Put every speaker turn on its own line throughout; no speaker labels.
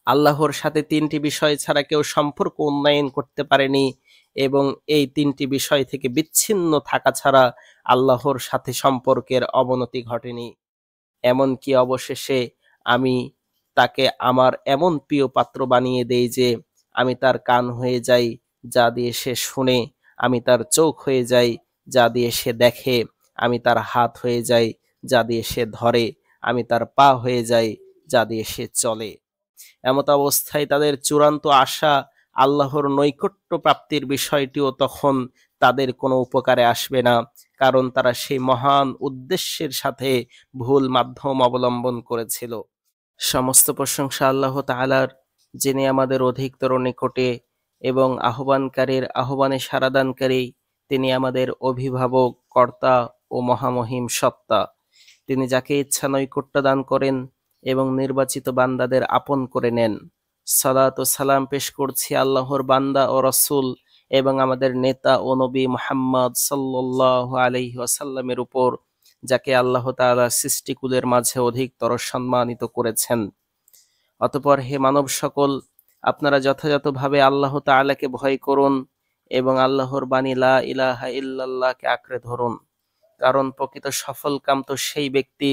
আল্লাহর সাথে তিনটি বিষয় ছাড়া কেউ সম্পর্ক উন্নয়ন করতে পারেনি এবং এই তিনটি বিষয় থেকে বিচ্ছিন্ন থাকা ছাড়া আল্লাহর সাথে সম্পর্কের অবনতি ঘটেনি। এমনকি অবশেষে আমি তাকে আমার এমন প্রিয় পাত্র বানিয়ে দেই যে আমি তার কান হয়ে যাই, যা দিয়ে সে শুনে, আমি তার চোখ হয়ে যাই, যা দিয়ে সে দেখে, আমি তার হাত হয়ে যাই, যা দিয়ে সে ধরে, আমি তার পা হয়ে যাই, যা দিয়ে সে চলে। এমত অবস্থায় তাদের চূড়ান্ত আশা আল্লাহর নৈকট্য প্রাপ্তির বিষয়টিও তখন তাদের কোনো উপকারে আসবে না, কারণ তারা সেই মহান উদ্দেশ্যের সাথে ভুল মাধ্যম অবলম্বন করেছিল। সমস্ত প্রশংসা আল্লাহ তাআলার, যিনি আমাদের অধিকতর নিকটে এবং আহ্বানকারীর আহ্বানে সাড়াদানকারী। তিনি আমাদের অভিভাবক, কর্তা ও মহামহিম সত্তা। তিনি যাকে ইচ্ছা নৈকট্য দান করেন এবং নির্বাচিত বান্দাদের আপন করে নেন। সালাত ও সালাম পেশ করছি আল্লাহর বান্দা ও রসুল এবং আমাদের নেতা ও নবী মুহাম্মদ সাল্লাল্লাহু আলাইহি ওয়াসাল্লামের উপর, যাকে আল্লাহ তাআলা সৃষ্টিকুলের মাঝে অধিকতর সম্মানিত করেছেন। অতঃপর হে মানব সকল, আপনারা যথাযথভাবে আল্লাহ তাআলাকে ভয় করুন এবং আল্লাহর বাণী লা ইলাহা ইল্লাল্লাহকে আঁকড়ে ধরুন, কারণ প্রকৃত সফলকাম তো সেই ব্যক্তি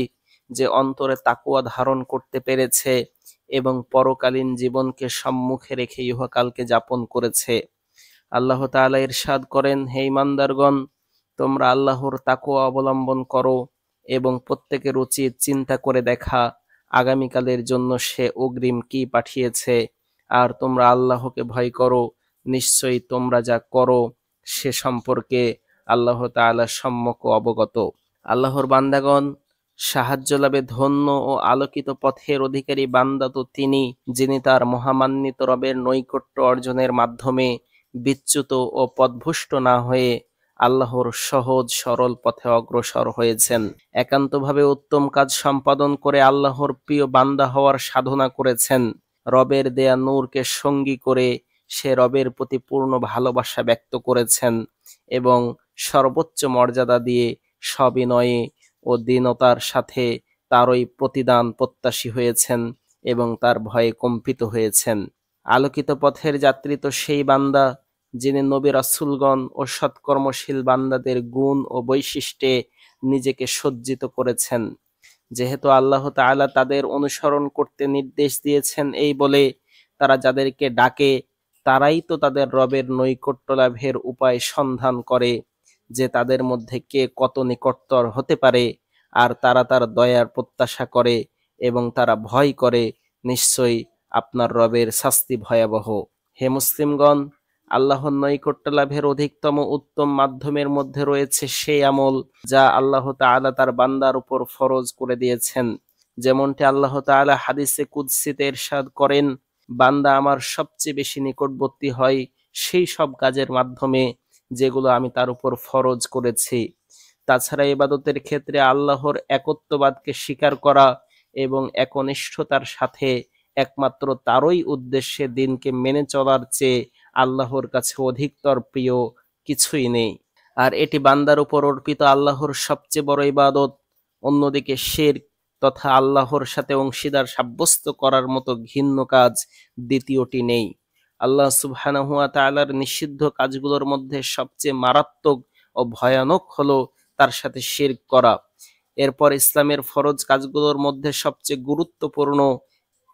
যে অন্তরে তাকওয়া ধারণ করতে পেরেছে এবং পরকালীন জীবনকে সম্মুখে রেখে ইহকালকে যাপন করেছে। আল্লাহ তাআলা ইরশাদ করেন, হে ঈমানদারগণ, তোমরা আল্লাহর তাকওয়া অবলম্বন করো এবং প্রত্যেকের উচিত চিন্তা করে দেখা আগামীকালের জন্য সে অগ্রিম কি পাঠিয়েছে। আর তোমরা আল্লাহকে ভয় করো, নিশ্চয়ই তোমরা যা করো সে সম্পর্কে আল্লাহ তাআলা সম্যক অবগত। আল্লাহর বান্দাগণ, সাহায্য লাভে ধন্য ও আলোকিত পথের অধিকারী বান্দা তো তিনি, যিনি তার মহামান্বিত রবের নৈকট্য অর্জনের মাধ্যমে বিচ্যুত ও পথভ্রষ্ট না হয়ে আল্লাহর সহজ সরল পথে অগ্রসর হয়েছেন। একান্তভাবে উত্তম কাজ সম্পাদন করে আল্লাহর প্রিয় বান্দা হওয়ার সাধনা করেছেন। রবের দেয়া নূরকে সঙ্গী করে সে রবের প্রতি পূর্ণ ভালোবাসা ব্যক্ত করেছেন এবং সর্বোচ্চ মর্যাদা দিয়ে সবিনয়ে ও দীনতার সাথে তারই প্রতিদান প্রত্যাশী হয়েছেন এবং তার ভয়ে কম্পিত হয়েছেন। আলোকিত পথের যাত্রী তো সেই বান্দা, যিনি নবী রাসূলগণ ও সৎকর্মশীল বান্দাদের গুণ ও বৈশিষ্ট্যে নিজেকে সজ্জিত করেছেন। যেহেতু আল্লাহ তাআলা তাদের অনুসরণ করতে নির্দেশ দিয়েছেন এই বলে তারা যাদেরকে ডাকে তারাই তো তাদের রবের নৈকট্য লাভের উপায় সন্ধান করে, যে তাদের মধ্যে কে কত নিকটতর হতে পারে, আর তারা তার দয়ার প্রত্যাশা করে এবং তারা ভয় করে। নিশ্চয়ই আপনার রবের শাস্তি ভয়াবহ। হে মুসলিমগণ, আল্লাহর নৈকট্য লাভের অধিকতম উত্তম মাধ্যমের মধ্যে রয়েছে সেই আমল যা আল্লাহ তাআলা তার বান্দার উপর ফরজ করে দিয়েছেন। যেমনটি আল্লাহ তাআলা হাদিসে কুদসিতে ইরশাদ করেন, বান্দা আমার সবচেয়ে বেশি নিকটবর্তী হয় সেই সব কাজের মাধ্যমে যেগুলো আমি তার উপর ফরজ করেছি। তাছাড়া ইবাদতের ক্ষেত্রে আল্লাহর একত্ববাদকে স্বীকার করা এবং একনিষ্ঠতার সাথে একমাত্র তারই উদ্দেশ্যে দিনকে মেনে চলার চেয়ে আল্লাহর কাছে অধিকতর প্রিয় কিছুই নেই। আর এটি বান্দার উপর অর্পিত আল্লাহর সবচেয়ে বড় ইবাদত। অন্যদিকে শিরক তথা আল্লাহর সাথে অংশীদার সাব্যস্ত করার মতো ঘৃণ্য কাজ দ্বিতীয়টি নেই। আল্লাহ সুবহানাহু ওয়া তাআলার নিষিদ্ধ কাজগুলোর মধ্যে সবচেয়ে মারাত্মক ও ভয়ানক হলো তার সাথে শিরক করা। এরপর ইসলামের ফরজ কাজগুলোর মধ্যে সবচেয়ে গুরুত্বপূর্ণ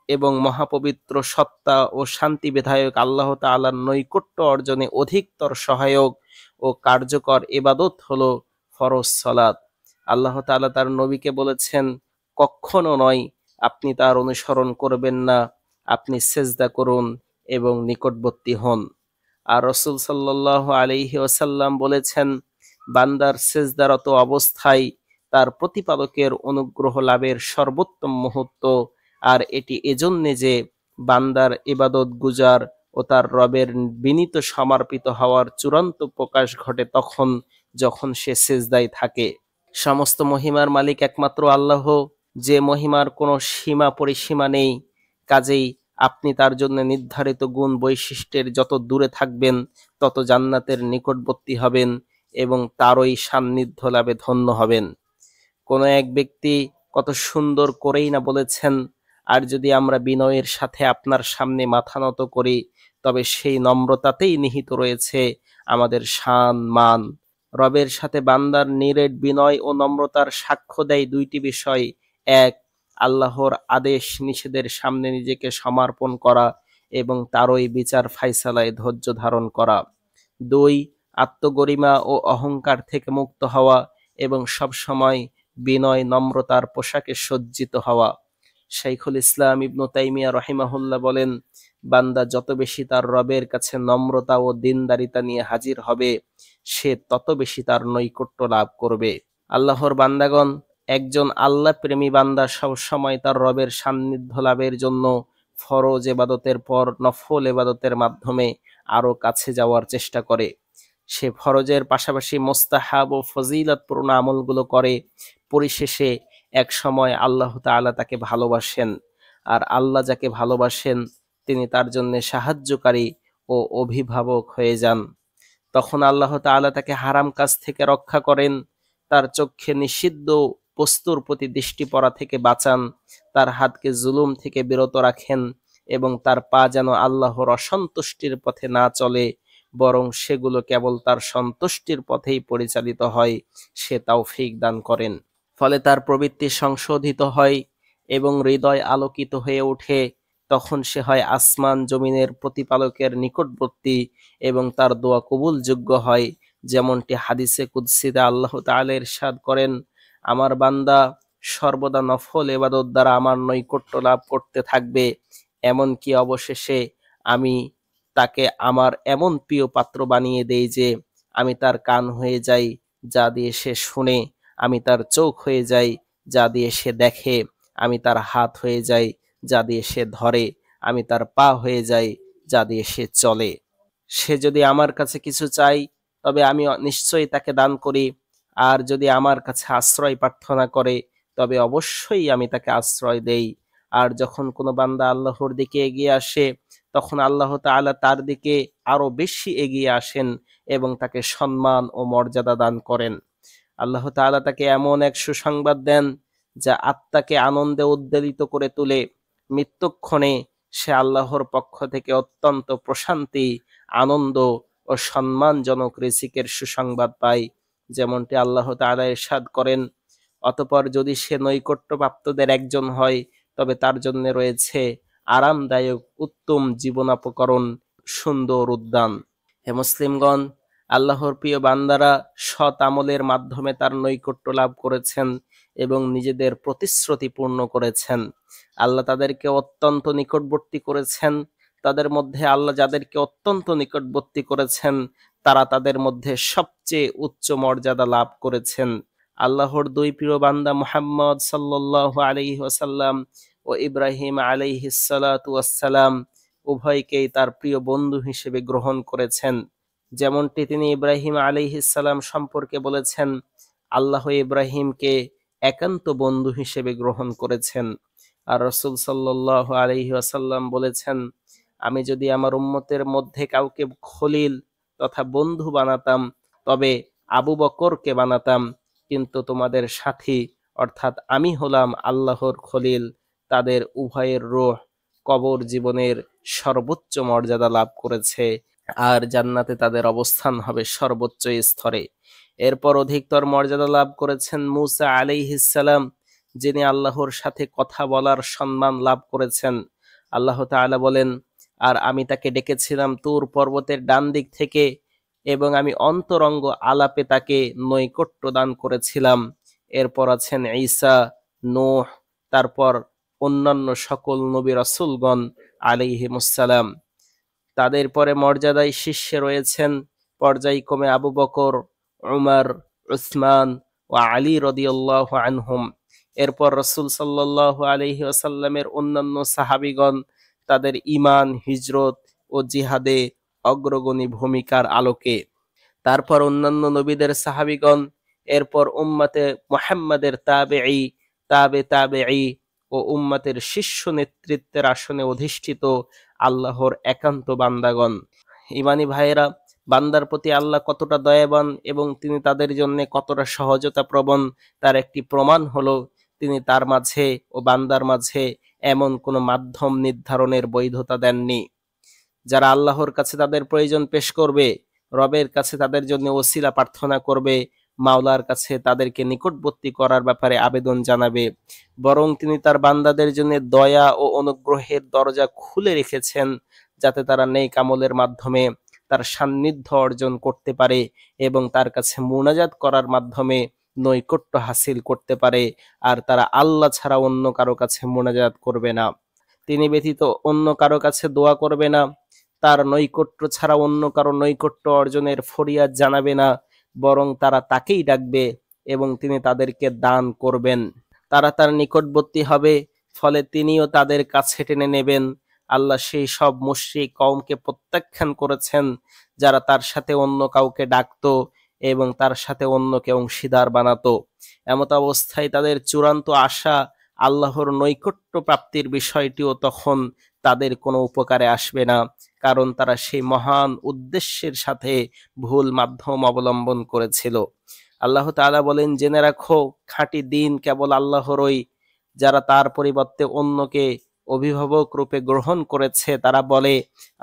এবং মহাপবিত্র সত্তা ও শান্তি বিধায়ক আল্লাহ তাআলার নৈকট্য অর্জনে অধিকতর সহায়ক ও কার্যকর ইবাদত হলো ফরজ সালাত। আল্লাহ তাআলা তার নবীকে বলেছেন, কখনো নয় আপনি তার অনুসরণ করবেন না, আপনি সেজদা করুন এবং নিকটবর্তী হন। আর রাসূল সাল্লাল্লাহু আলাইহি ওয়াসাল্লাম বলেছেন, বান্দার সেজদারত অবস্থায় তার প্রতিপালকের অনুগ্রহ লাভের সর্বোত্তম মুহূর্ত। আর এটি এজন্যে যে বান্দার ইবাদত গুজার ও তার রবের বিনীত সমর্পিত হওয়ার চূড়ান্ত প্রকাশ ঘটে তখন যখন সে সেজদায় থাকে। সমস্ত মহিমার মালিক একমাত্র আল্লাহ, যে মহিমার কোনো সীমা পরিসীমা নেই। কাজেই আপনি তার জন্য নির্ধারিত গুণ বৈশিষ্ট্যের যত দূরে থাকবেন তত জান্নাতের নিকটবর্তী হবেন এবং তারই সান্নিধ্য লাভে ধন্য হবেন। কোনো এক ব্যক্তি কত সুন্দর করেই না বলেছেন, আর যদি আমরা বিনয়ের সাথে আপনার সামনে মাথা নত করি, তবে সেই নম্রতাতেই নিহিত রয়েছে আমাদের শান মান। রবের সাথে বান্দার নিরেট বিনয় ও নম্রতার সাক্ষ্য দেয় দুইটি বিষয়। এক, আল্লাহর আদেশ নিষেধের সামনে নিজেকে সমর্পণ করা এবং তারই বিচার ফাইসালায় ধৈর্য ধারণ করা। দুই, আত্মগরিমা ও অহংকার থেকে মুক্ত হওয়া এবং সবসময় বিনয় নম্রতার পোশাকে সজ্জিত হওয়া। শাইখুল ইসলাম ইবনু তাইমিয়া রহিমাহুল্লাহ বলেন, বান্দা যত বেশি তার রবের কাছে নম্রতা ও দিনদারিতা নিয়ে হাজির হবে, সে তত বেশি তার নৈকট্য লাভ করবে। আল্লাহর বান্দাগণ, একজন আল্লাহ প্রেমী বান্দা সব সময় তার রবের সান্নিধ্য লাভের জন্য ফরজ এবাদতের পর নফল এবাদতের মাধ্যমে আরো কাছে যাওয়ার চেষ্টা করে। সে ফরজের পাশাপাশি মোস্তাহাব ও ফজিলতপূর্ণ আমলগুলো করে। পরিশেষে এক সময় আল্লাহ তাআলা তাকে ভালোবাসেন, আর আল্লাহ যাকে ভালোবাসেন তিনি তার জন্য সাহায্যকারী ও অভিভাবক হয়ে যান। তখন আল্লাহ তাআলা তাকে হারাম কাজ থেকে রক্ষা করেন, তার চোখে নিষিদ্ধ বস্তুর প্রতি দৃষ্টি পড়া থেকে বাঁচান, তার হাতকে জুলুম থেকে বিরত রাখেন এবং তার পা যেন আল্লাহর অসন্তুষ্টির পথে না চলে, বরং সেগুলো কেবল তার সন্তুষ্টির পথেই পরিচালিত হয়, সে তৌফিক দান করেন। ফলে তার প্রবৃত্তি সংশোধিত হয় এবং হৃদয় আলোকিত হয়ে ওঠে। তখন সে হয় আসমান জমিনের প্রতিপালকের নিকটবর্তী এবং তার দোয়া কবুলযোগ্য হয়। যেমনটি হাদিসে কুদসিতে আল্লাহ তাআলা ইরশাদ করেন, আমার বান্দা সর্বদা নফল ইবাদত দ্বারা আমার নৈকট্য লাভ করতে থাকবে, এমনকি অবশেষে আমি তাকে আমার এমন প্রিয় পাত্র বানিয়ে দেই যে আমি তার কান হয়ে যাই, যা দিয়ে সে শুনে, আমি তার চোখ হয়ে যাই, যা দিয়ে সে দেখে, আমি তার হাত হয়ে যাই, যা দিয়ে সে ধরে, আমি তার পা হয়ে যাই, যা দিয়ে সে চলে। সে যদি আমার কাছে কিছু চাই, তবে আমি নিশ্চয়ই তাকে দান করি, আর যদি আমার কাছে আশ্রয় প্রার্থনা করে, তবে অবশ্যই আমি তাকে আশ্রয় দেই। আর যখন কোনো বান্দা আল্লাহর দিকে এগিয়ে আসে, তখন আল্লাহ তাআলা তার দিকে আরো বেশি এগিয়ে আসেন এবং তাকে সম্মান ও মর্যাদা দান করেন। আল্লাহ তাআলা তাকে এমন এক সুসংবাদ দেন যা আত্মাকে আনন্দে উদ্বেলিত করে তোলে। মৃত্যুক্ষণে সে আল্লাহর পক্ষ থেকে অত্যন্ত প্রশান্তি, আনন্দ ও সম্মানজনক রিজিকের সুসংবাদ পায়। যেমনটি আল্লাহ তাআলা ইরশাদ করেন, অতঃপর যদি সে নৈকট্যপ্রাপ্তদের একজন হয়, তবে তার জন্য রয়েছে আরামদায়ক উত্তম জীবনোপকরণ, সুন্দর উদ্যান। হে মুসলিমগণ, আল্লাহর প্রিয় বান্দারা সৎ আমলের মাধ্যমে তার নৈকট্য লাভ করেছেন এবং নিজেদের প্রতিশ্রুতি পূর্ণ করেছেন। আল্লাহ তাদেরকে অত্যন্ত নিকটবর্তী করেছেন। তাদের মধ্যে আল্লাহ যাদেরকে অত্যন্ত নিকটবর্তী করেছেন, তারা তাদের মধ্যে সবচেয়ে উচ্চ মর্যাদা লাভ করেছেন। আল্লাহর দুই প্রিয় বান্দা মুহাম্মদ সাল্লাল্লাহু আলাইহি ওয়াসাল্লাম ও ইব্রাহিম আলাইহিস সালাতু ওয়াসসালাম উভয়কেই তার প্রিয় বন্ধু হিসেবে গ্রহণ করেছেন। যেমনটি তিনি ইব্রাহিম আলাইহিস সালাম সম্পর্কে বলেছেন, আল্লাহ ইব্রাহিমকে একান্ত বন্ধু হিসেবে গ্রহণ করেছেন। আর রাসূল সাল্লাল্লাহু আলাইহি ওয়াসাল্লাম বলেছেন, আমি যদি আমার উম্মতের মধ্যে কাউকে খলিল তথা বন্ধু বানাতাম, তবে আবু বকরকে বানাতাম, কিন্তু তোমাদের সাথী অর্থাৎ আমি হলাম আল্লাহর খলিল। তাদের উভয়ের রূহ কবর জীবনের সর্বোচ্চ মর্যাদা লাভ করেছে, আর জান্নাতে তাদের অবস্থান হবে সর্বোচ্চ স্তরে। এরপর অধিকতর মর্যাদা লাভ করেছেন মূসা আলাইহিস সালাম, যিনি আল্লাহর সাথে কথা বলার সম্মান লাভ করেছেন। আল্লাহ তাআলা বলেন, আর আমি তাকে ডেকেছিলাম তুর পর্বতের ডান দিক থেকে এবং আমি অন্তরঙ্গ আলাপে তাকে নৈকট্য দান করেছিলাম। এরপর আছেন ঈসা, নূহ, তারপর অন্যান্য সকল নবী রাসূলগণ আলাইহিমুসসালাম। তাদের পরে মর্যাদায় শীর্ষে রয়েছেন পর্যায়ক্রমে আবু বকর, উমর, উসমান ও আলী রাদিয়াল্লাহু আনহুম। এরপর রাসূল সাল্লাল্লাহু আলাইহি ওয়াসাল্লামের অন্যান্য সাহাবীগণ তাদের ঈমান, হিজরত ও জিহাদে অগ্রগণী ভূমিকার আলোকে। তারপর অন্যান্য নবীদের সাহাবীগণ, এরপর উম্মতে মুহাম্মাদের তাবেঈ, তাবেঈ ও উম্মতের শীর্ষ নেতৃত্বের আসনে অধিষ্ঠিত আল্লাহর একান্ত বান্দাগণ। ইমানি ভাইয়েরা, বান্দার প্রতি আল্লাহ কতটা দয়াবান এবং তিনি তাদের জন্য কতটা সহজতা প্রবণ, তার একটি প্রমাণ হলো তিনি তার মাঝে ও বান্দার মাঝে এমন কোনো মাধ্যম নির্ধারণের বৈধতা দেননি। যারা আল্লাহর কাছে তাদের প্রয়োজন পেশ করবে, রবের কাছে তাদের জন্য ওসিলা প্রার্থনা করবে, মাওলার কাছে তাদেরকে নিকটবর্তী করার ব্যাপারে আবেদন জানাবে, বরং তিনি তার বান্দাদের জন্য দয়া ও অনুগ্রহের দরজা খুলে রেখেছেন, যাতে তারা নেক আমলের মাধ্যমে তার সান্নিধ্য অর্জন করতে পারে এবং তার কাছে মুনাজাত করার মাধ্যমে নৈকট্য হাসিল করতে পারে। আর তারা আল্লাহ ছাড়া অন্য কারো কাছে মুনাজাত করবে না, তিনি ব্যতীত অন্য কারো কাছে দোয়া করবে না, তার নৈকট্য ছাড়া অন্য কারো নৈকট্য অর্জনের ফরিয়াদ জানাবে না, বরং তারা তাকেই ডাকবে এবং তিনি তাদেরকে দান করবেন। তারা তার নিকটবর্তী হবে, ফলে তিনিও তাদের কাছে টেনে নেবেন। আল্লাহ সেই সব মুশরিক কওমকে প্রত্যাখ্যান করেছেন যারা তার সাথে অন্য কাউকে ডাকতো এবং তার সাথে অন্যকে অংশীদার বানাতো। এমত অবস্থায় তাদের চূড়ান্ত আশা আল্লাহর নৈকট্য প্রাপ্তির বিষয়টিও তখন তাদের কোনো উপকারে আসবে না, কারণ তারা সেই মহান উদ্দেশ্যের সাথে ভুল মাধ্যম অবলম্বন করেছিল। আল্লাহ তাআলা বলেন, জেনে রাখো খাঁটি দিন কেবল আল্লাহরই। যারা তার পরিবর্তে অন্যকে অভিভাবক রূপে গ্রহণ করেছে তারা বলে,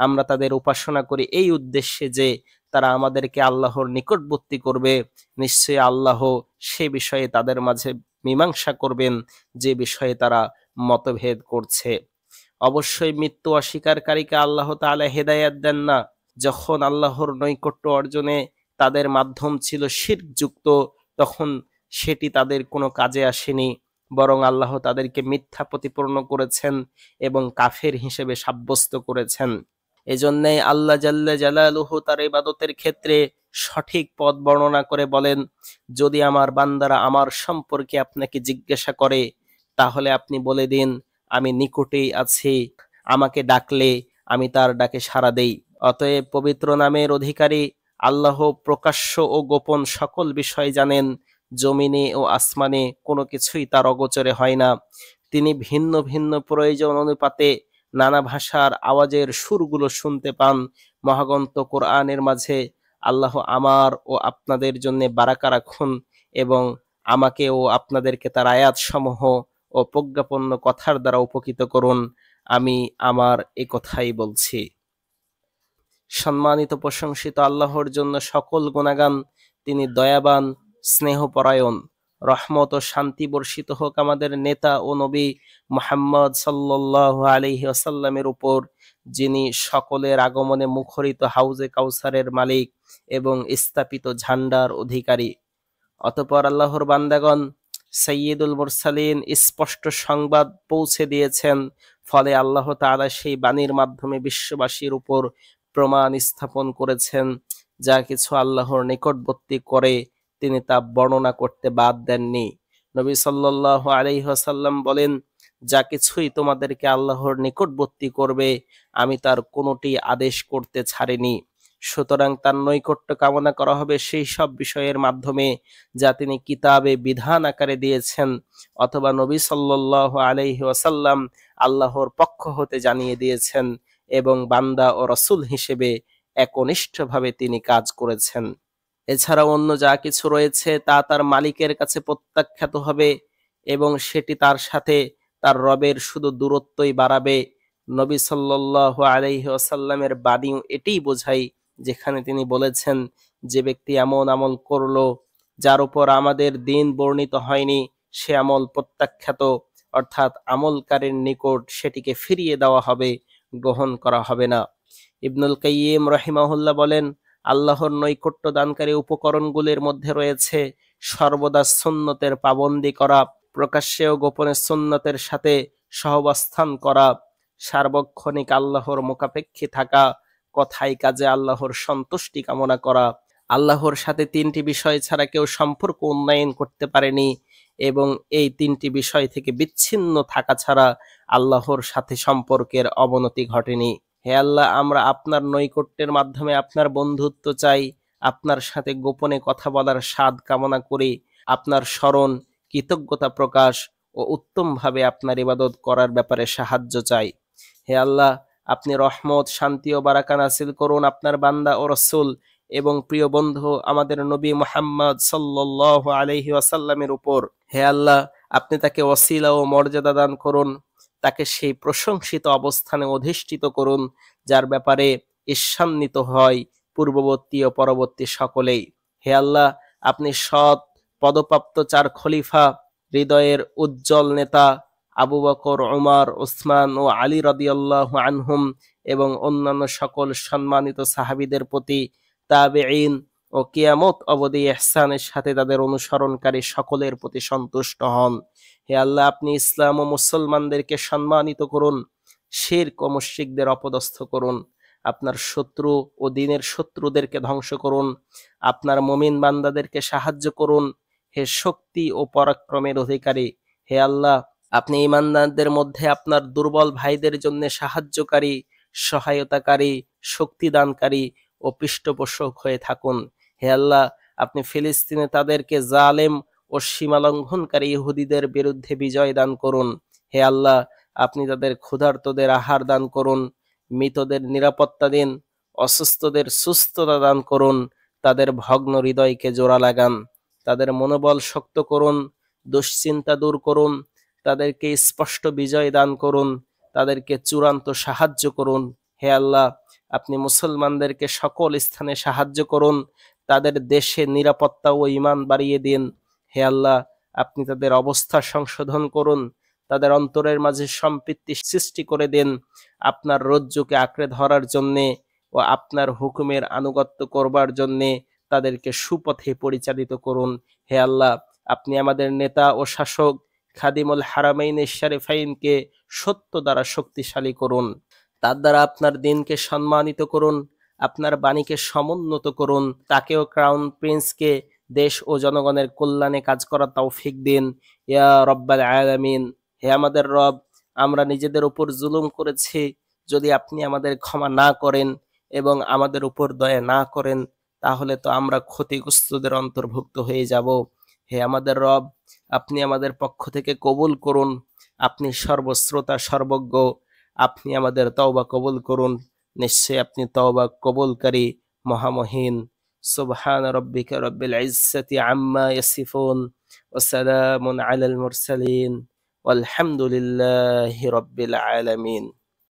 আমরা তাদের উপাসনা করি এই উদ্দেশ্যে যে তারা আমাদেরকে আল্লাহর নিকটবর্তী করবে। নিশ্চয়ই আল্লাহ সে বিষয়ে তাদের মাঝে মীমাংসা করবেন, যে বিষয়ে তারা মতভেদ করছে। অবশ্যই মৃত্যু অস্বীকারীকে আল্লাহ তাআলা হেদায়েত দেন না। যখন আল্লাহর নৈকট্য অর্জনে তাদের মাধ্যম ছিল শিরকযুক্ত, তখন সেটি তাদের কোনো কাজে আসেনি, বরং আল্লাহ তাদেরকে মিথ্যা প্রতিপন্ন করেছেন এবং কাফের হিসেবে সাব্যস্ত করেছেন। এজন্যই আল্লাহ জাল্লা জালালুহু তার ইবাদতের ক্ষেত্রে সঠিক পথ বর্ণনা করে বলেন, যদি আমার বান্দারা আমার সম্পর্কে আপনাকে জিজ্ঞাসা করে, তাহলে আপনি বলে দিন, আমি নিকটেই আছি, আমাকে ডাকলে আমি তার ডাকে সাড়া দেই। অতএব পবিত্র নামের অধিকারী আল্লাহ প্রকাশ্য ও গোপন সকল বিষয় জানেন। জমিনে ও আসমানে কোনো কিছুই তার অগোচরে হয় না। তিনি ভিন্ন ভিন্ন প্রয়োজন অনুপাতে নানা ভাষার আওয়াজের সুরগুলো শুনতে পান। মহাগ্রন্থ কোরআনের মাঝে আল্লাহ আমার ও আপনাদের জন্য বারাকা রাখুন এবং আমাকে ও আপনাদেরকে তার আয়াতসমূহ ও প্রজ্ঞাপন্য কথার দ্বারা উপকৃত করুন। আমি আমার এ কথাই বলছি। সম্মানিত প্রশংসিত আল্লাহর জন্য সকল গুণাগান। তিনি দয়াবান, স্নেহপরায়ণ। রহমত ও শান্তি বর্ষিত হোক আমাদের নেতা ও নবী মুহাম্মদ সাল্লাল্লাহু আলাইহি ওয়াসাল্লামের উপর, যিনি সকলের আগমনে মুখরিত হাউজে কাউসারের মালিক এবং স্থাপিত ঝান্ডার অধিকারী। অতঃপর আল্লাহর বান্দাগণ সাইয়্যিদুল মুরসালিন স্পষ্ট সংবাদ পৌঁছে দিয়েছেন, ফলে আল্লাহ তাআলা সেই বাণীর মাধ্যমে বিশ্ববাসীর উপর প্রমাণ স্থাপন করেছেন। যা কিছু আল্লাহর নিকটবর্তী করে তিনি তা বর্ণনা করতে বাদ দেননি। নবী সাল্লাল্লাহু আলাইহি ওয়াসাল্লাম বলেন, যা কিছুই তোমাদেরকে আল্লাহর নিকটবর্তী করবে আমি তার কোনোটি আদেশ করতে ছাড়িনি। সুতরাং তার নৈকট্য কামনা করা হবে সেই সব বিষয়ের মাধ্যমে যা তিনি কিতাবে বিধান আকারে দিয়েছেন অথবা নবী সাল্লাল্লাহু আলাইহি ওয়াসাল্লাম আল্লাহর পক্ষ হতে জানিয়ে দিয়েছেন এবং বান্দা ও রাসূল হিসেবে একনিষ্ঠভাবে তিনি কাজ করেছেন। এছাড়া অন্য যা কিছু রয়েছে তা তার মালিকের কাছে প্রত্যাখ্যাত হবে এবং সেটি তার সাথে তার রবের শুধু দূরত্বই বাড়াবে। নবী সাল্লাল্লাহু আলাইহি ওয়াসাল্লামের বাণী এটিই বোঝায়, যেখানে তিনি বলেছেন, যে ব্যক্তি এমন আমল করলো যার উপর আমাদের দিন বর্ণিত হয়নি, সে আমল প্রত্যাখ্যাত, অর্থাৎ আমলকারীর নিকট সেটিকে ফিরিয়ে দেওয়া হবে, গ্রহণ করা হবে না। ইবনুল কাইয়িম রাহিমাহুল্লাহ বলেন, আল্লাহর নৈকট্য দানকারী উপকরণগুলির মধ্যে রয়েছে সর্বদা সুন্নতের পাবন্দি করা, প্রকাশ্যে ও গোপনে সুন্নতের সাথে সহাবস্থান করা, সার্বক্ষণিক আল্লাহর মুখাপেক্ষী থাকা, কথায় কাজে আল্লাহর সন্তুষ্টি কামনা করা। আল্লাহর সাথে তিনটি বিষয় ছাড়া কেউ সম্পর্ক উন্নয়ন করতে পারেনি এবং এই তিনটি বিষয় থেকে বিচ্ছিন্ন থাকা ছাড়া আল্লাহর সাথে সম্পর্কের অবনতি ঘটেনি। হে আল্লাহ, আমরা আপনার নৈকট্যের মাধ্যমে আপনার বন্ধুত্ব চাই, আপনার সাথে গোপনে কথা বলার স্বাদ কামনা করি, আপনার স্মরণ, কৃতজ্ঞতা প্রকাশ ও উত্তমভাবে আপনার ইবাদত করার ব্যাপারে সাহায্য চাই। হে আল্লাহ, আপনি রহমত, শান্তি ও বারাকা নাসিল করুন আপনার বান্দা ও রাসূল এবং প্রিয় বন্ধু আমাদের নবী মুহাম্মদ সাল্লাল্লাহু আলাইহি ওয়াসাল্লামের উপর। হে আল্লাহ, আপনি তাকে ওসিলা ও মর্যাদা দান করুন। তাকে সেই প্রশংসিত অবস্থানে অধিষ্ঠিত করুন, যার ব্যাপারে ঈর্ষান্বিত হয় পূর্ববর্তী ও পরবর্তী সকলেই। হে আল্লাহ, আপনি সৎ পদপ্রাপ্ত 4 খলিফা, হৃদয়ের উজ্জ্বল নেতা আবু বকর, উমর, উসমান ও আলী রাদিয়াল্লাহু আনহুম এবং অন্যান্য সকল সম্মানিত সাহাবীদের প্রতি, তাবেঈন ও কিয়ামত অবধি ইহসানের সাথে তাদের অনুসরণকারী সকলের প্রতি সন্তুষ্ট হন। হে আল্লাহ, আপনি ইসলাম ও মুসলমানদেরকে সম্মানিত করুন, শিরক ও মুশরিকদের অপদস্থ করুন, আপনার শত্রু ও দ্বীনের শত্রুদেরকে ধ্বংস করুন, আপনার মুমিন বান্দাদেরকে সাহায্য করুন। হে শক্তি ও পরাক্রমের অধিকারী, হে আল্লাহ, আপনি ঈমানদারদের মধ্যে আপনার দুর্বল ভাইদের জন্য সাহায্যকারী, সহায়তাকারী, শক্তিদানকারী ও পৃষ্ঠপোষক হয়ে থাকুন। হে আল্লাহ, আপনি ফিলিস্তিনে তাদেরকে জালেম ও সীমালঙ্ঘনকারী ইহুদিদের বিরুদ্ধে বিজয় দান করুন। হে আল্লাহ, আপনি তাদের ক্ষুধার্তদের আহার দান করুন, মৃতদের নিরাপত্তা দিন, অসুস্থদের সুস্থতা দান করুন, তাদের ভগ্ন হৃদয়কে জোড়া লাগান, তাদের মনোবল শক্ত করুন, দুশ্চিন্তা দূর করুন, তাদেরকে স্পষ্ট বিজয় দান করুন, তাদেরকে চূড়ান্ত সাহায্য করুন। হে আল্লাহ, আপনি মুসলমানদেরকে সকল স্থানে সাহায্য করুন, তাদের দেশে নিরাপত্তা ও ঈমান বাড়িয়ে দিন। হে আল্লাহ, আপনি তাদের অবস্থা সংশোধন করুন, তাদের অন্তরের মাঝে সম্প্রীতি সৃষ্টি করে দিন, আপনার রজ্জুকে আঁকড়ে ধরার জন্যে ও আপনার হুকুমের আনুগত্য করবার জন্যে তাদেরকে সুপথে পরিচালিত করুন। হে আল্লাহ, আপনি আমাদের নেতা ও শাসক খাদিমুল হারামাইন শরীফাইনকে সত্য দ্বারা শক্তিশালী করুন, তার দ্বারা আপনার দিনকে সম্মানিত করুন, আপনার বাণীকে সমুন্নত করুন, তাকেও ক্রাউন প্রিন্সকে দেশ ও জনগণের কল্যাণে কাজ করার তৌফিক দিন। ইয়া রব্বাল আলামিন। হে আমাদের রব, আমরা নিজেদের উপর জুলুম করেছি, যদি আপনি আমাদের ক্ষমা না করেন এবং আমাদের উপর দয়া না করেন, তাহলে তো আমরা ক্ষতিগ্রস্তদের অন্তর্ভুক্ত হয়ে যাব। হে আমাদের রব, আপনি আমাদের পক্ষ থেকে কবুল করুন, আপনি সর্বশ্রোতা সর্বজ্ঞ, আপনি আমাদের তওবা কবুল করুন, নিশ্চয়ই আপনি তওবা কবুলকারী মহামহিন। সুবহান রাব্বিকা রাব্বিল ইজ্জাতি আম্মা ইয়াসিফুন ওয়া সালামুন আলাল মুরসালিন ওয়ালহামদুলিল্লাহি রাব্বিল আলামিন।